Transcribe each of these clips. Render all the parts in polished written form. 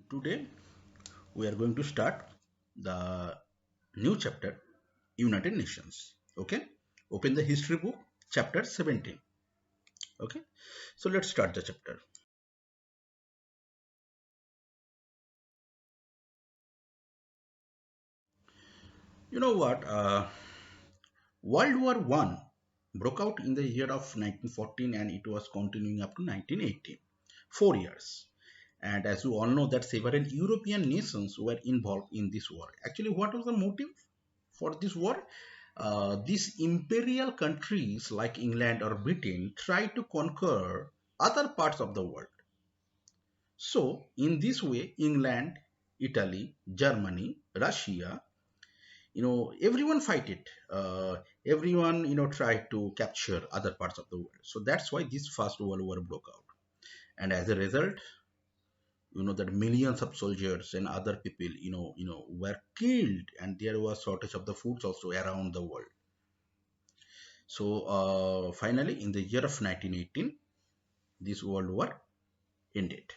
Today we are going to start the new chapter, United Nations. Okay, open the history book, chapter 17. Okay, so let's start the chapter. You know what? World War One broke out in the year of 1914 and it was continuing up to 1918. 4 years. And as you all know, that several European nations were involved in this war. Actually, what was the motive for this war? These imperial countries like England or Britain tried to conquer other parts of the world. So, in this way, England, Italy, Germany, Russia, everyone fight it. Everyone, tried to capture other parts of the world. So that's why this First World War broke out. And as a result, that millions of soldiers and other people, were killed, and there was shortage of the foods also around the world. So finally, in the year of 1918, this World War ended.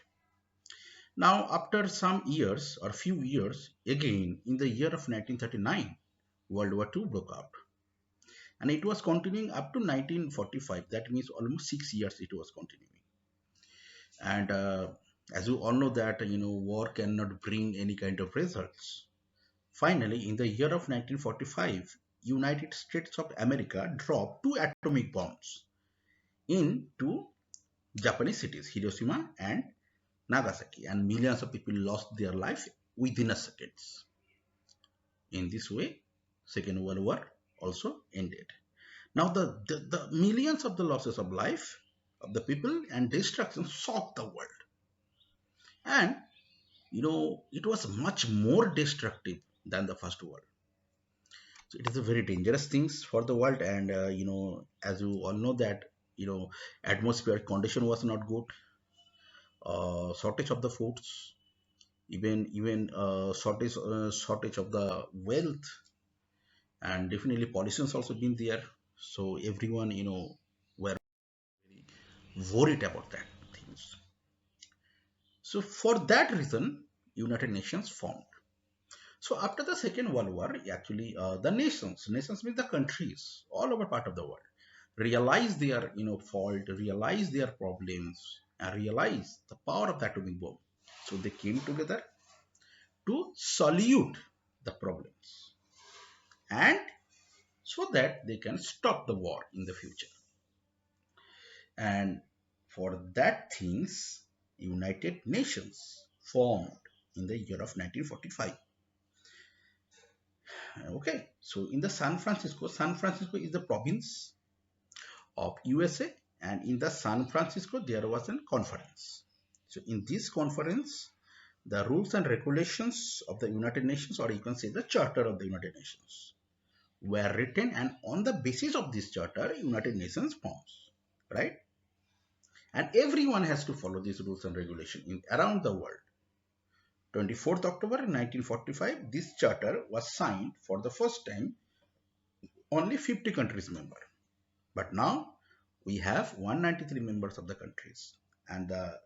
Now, after some years or few years, again in the year of 1939, World War II broke out, and it was continuing up to 1945. That means almost 6 years it was continuing. And as you all know that war cannot bring any kind of results. Finally, in the year of 1945, United States of America dropped two atomic bombs into Japanese cities, Hiroshima and Nagasaki, and millions of people lost their life within a seconds. In this way, Second World War also ended. Now, the millions of the losses of life of the people and destruction shocked the world, and it was much more destructive than the First World. So it is a very dangerous things for the world, and as you all know that atmospheric condition was not good, shortage of the foods, even shortage of the wealth, and definitely pollution's also been there. So everyone were worried about that things. So for that reason, United Nations formed. So after the Second World War, actually, the nations means the countries all over part of the world, realize their fault, realize their problems, and realize the power of the atomic bomb. So they came together to solve the problems, and so that they can stop the war in the future. And for that things, United Nations formed in the year of 1945. Okay, so in the San Francisco is the province of USA, and in the San Francisco there was a conference. So in this conference, the rules and regulations of the United Nations, or you can say the Charter of the United Nations, were written, and on the basis of this charter, United Nations forms, right? And everyone has to follow these rules and regulations around the world. 24th October 1945, this charter was signed for the first time. Only 50 countries member, but now we have 193 members of the countries, and the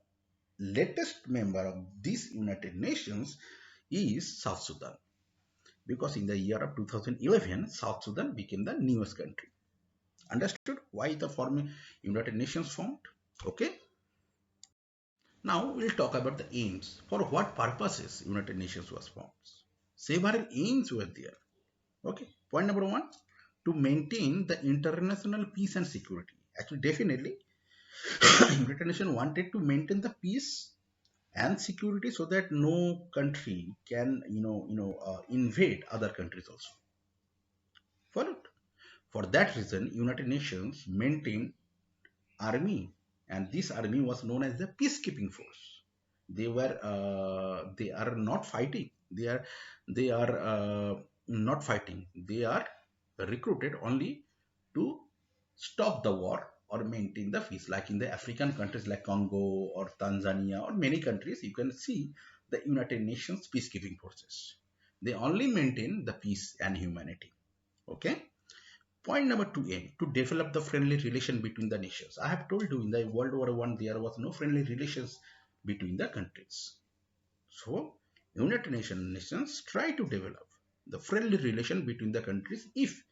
latest member of this United Nations is South Sudan, because in the year of 2011 South Sudan became the newest country. Understood why the forming United Nations formed? Okay, now we'll talk about the aims. For what purposes United Nations was formed? Several aims were there. Okay, point number one, to maintain the international peace and security. Actually, definitely, United Nations wanted to maintain the peace and security so that no country can, invade other countries also. Followed. For that reason, United Nations maintained army, and this army was known as the peacekeeping force. They are not fighting. They are not fighting. They are recruited only to stop the war or maintain the peace. Like in the African countries like Congo or Tanzania or many countries, you can see the United Nations peacekeeping forces. They only maintain the peace and humanity. Okay. Point number two, aim to develop the friendly relation between the nations. I have told you in the World War I there was no friendly relations between the countries. So, Nations try to develop the friendly relation between the countries. If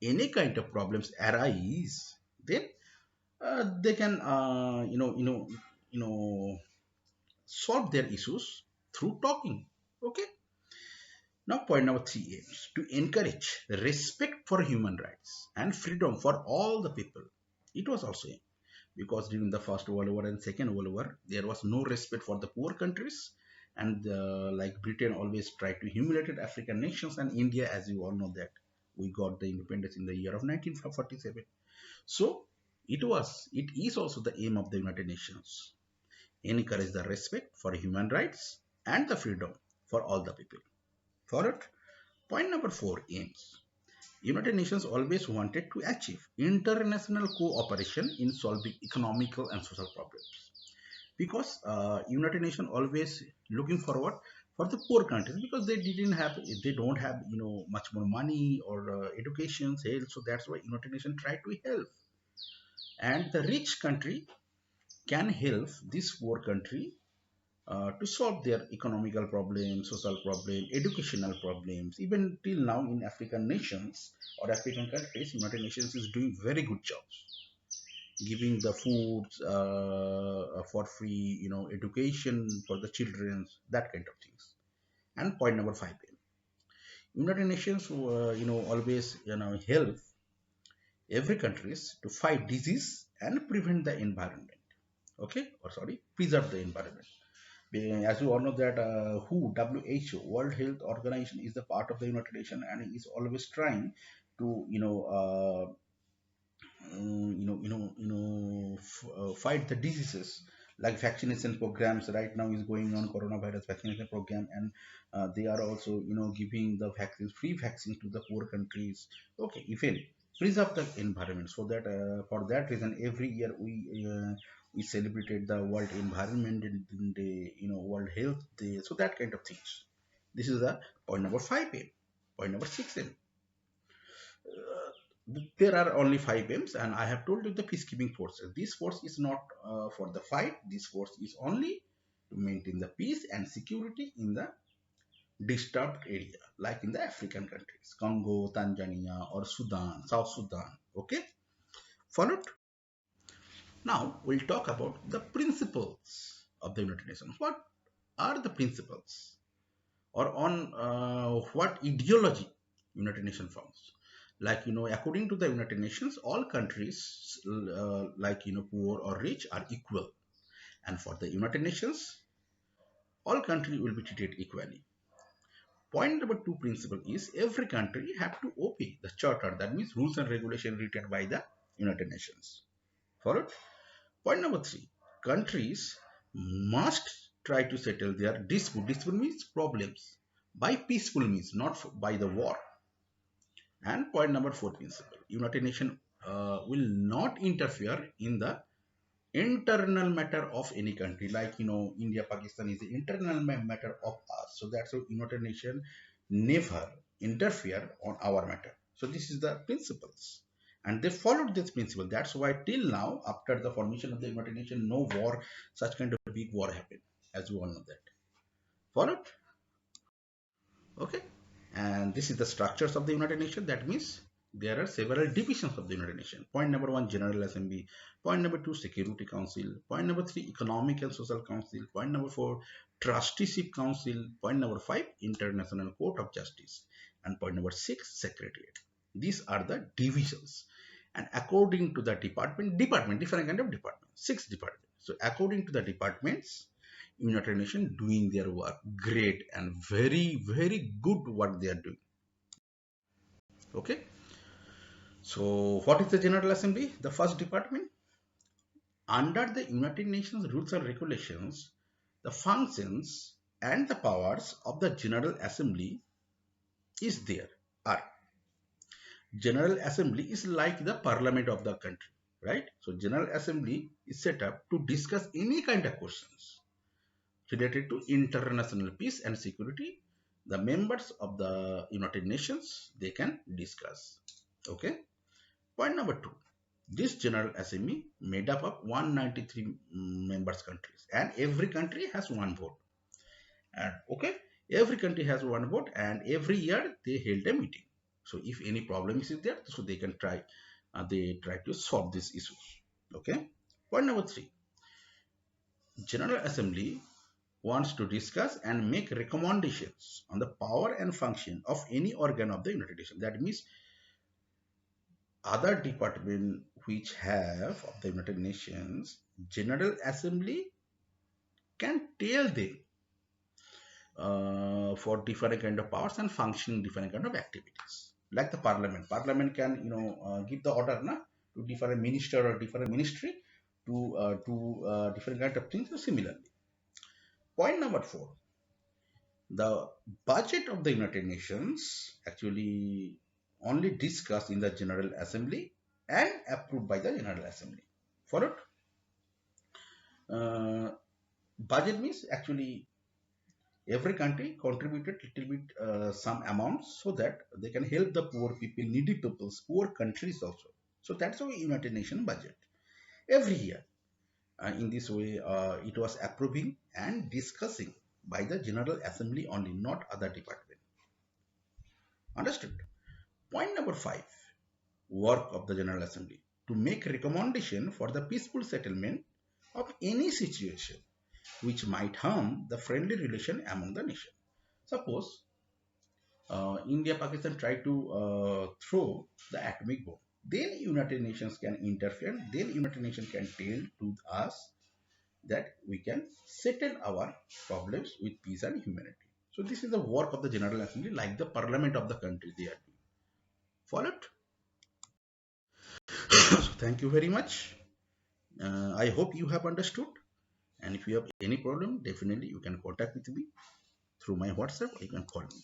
any kind of problems arise, then they can, solve their issues through talking. Okay. Now, point number three aims to encourage respect for human rights and freedom for all the people. It was also aim because during the First World War and Second World War, there was no respect for the poor countries, and like Britain always tried to humiliate African nations and India, as you all know that we got the independence in the year of 1947. So it is also the aim of the United Nations encourage the respect for human rights and the freedom for all the people. For it, point number four aims. United Nations always wanted to achieve international cooperation in solving economical and social problems because United Nations always looking forward for the poor countries because they don't have much more money or education, health, so that's why United Nations try to help, and the rich country can help this poor country to solve their economical problems, social problems, educational problems. Even till now, in African nations or African countries, United Nations is doing very good jobs, giving the foods for free, education for the children, that kind of things. And point number five, United Nations, always, help every countries to fight disease and prevent the environment. Okay, or sorry, preserve the environment. As you all know that WHO, World Health Organization, is the part of the United Nations and is always trying to fight the diseases like vaccination programs. Right now is going on coronavirus vaccination program, and they are also giving the vaccines, free vaccines to the poor countries. Okay, even preserve the environment, so that for that reason every year we celebrated the World Environment Day, World Health Day, so that kind of things. This is the point number 5A. Point number 6A. There are only five aims, and I have told you the peacekeeping forces. This force is not for the fight. This force is only to maintain the peace and security in the disturbed area, like in the African countries, Congo, Tanzania, or Sudan, South Sudan. Okay, followed. Now we'll talk about the principles of the United Nations. What are the principles, or on what ideology United Nations forms? Like according to the United Nations, all countries, like poor or rich, are equal, and for the United Nations, all countries will be treated equally. Point number two principle is every country have to obey the charter, that means rules and regulations written by the United Nations. Followed. Point number three, countries must try to settle their dispute. Dispute means problems by peaceful means, not by the war. And point number four principle, United Nations will not interfere in the internal matter of any country. Like India, Pakistan is the internal matter of us. So that's why United Nations never interfere on our matter. So this is the principles. And they followed this principle. That's why till now, after the formation of the United Nations, no war, such kind of big war happened. As you all know that. Followed? Okay. And this is the structures of the United Nations. That means there are several divisions of the United Nations. Point number one, General Assembly. Point number two, Security Council. Point number three, Economic and Social Council. Point number four, Trusteeship Council. Point number five, International Court of Justice. And point number six, Secretariat. These are the divisions. And according to the different kind of department, six departments. So according to the departments, United Nations doing their work great and very, very good work they are doing. Okay. So what is the General Assembly? The first department. Under the United Nations rules and regulations, the functions and the powers of the General Assembly is there are. General Assembly is like the parliament of the country, right? So General Assembly is set up to discuss any kind of questions related to international peace and security. The members of the United Nations, they can discuss. Okay. Point number two, this General Assembly made up of 193 members countries, and every country has one vote. And okay, every country has one vote, and every year they held a meeting. So if any problem is there, so they can try, they try to solve these issues. Okay. Point number three: General Assembly wants to discuss and make recommendations on the power and function of any organ of the United Nations. That means other department which have of the United Nations, General Assembly can tell them for different kind of powers and functioning different kind of activities. Like the Parliament, Parliament can give the order na, to different minister or different ministry to different kind of things. So similarly, point number four: the budget of the United Nations actually only discussed in the General Assembly and approved by the General Assembly. Followed? Uh, Budget means actually every country contributed little bit some amounts so that they can help the poor people, needy peoples, poor countries also. So that's why United Nations budget every year. In this way, it was approving and discussing by the General Assembly only, not other department. Understood? Point number five: work of the General Assembly to make recommendation for the peaceful settlement of any situation which might harm the friendly relation among the nation. Suppose India, Pakistan try to throw the atomic bomb. Then United Nations can interfere. Then United Nations can tell to us that we can settle our problems with peace and humanity. So this is the work of the General Assembly, like the parliament of the country they are doing. Followed? So thank you very much. I hope you have understood. And if you have any problem, definitely you can contact with me through my WhatsApp or you can call me.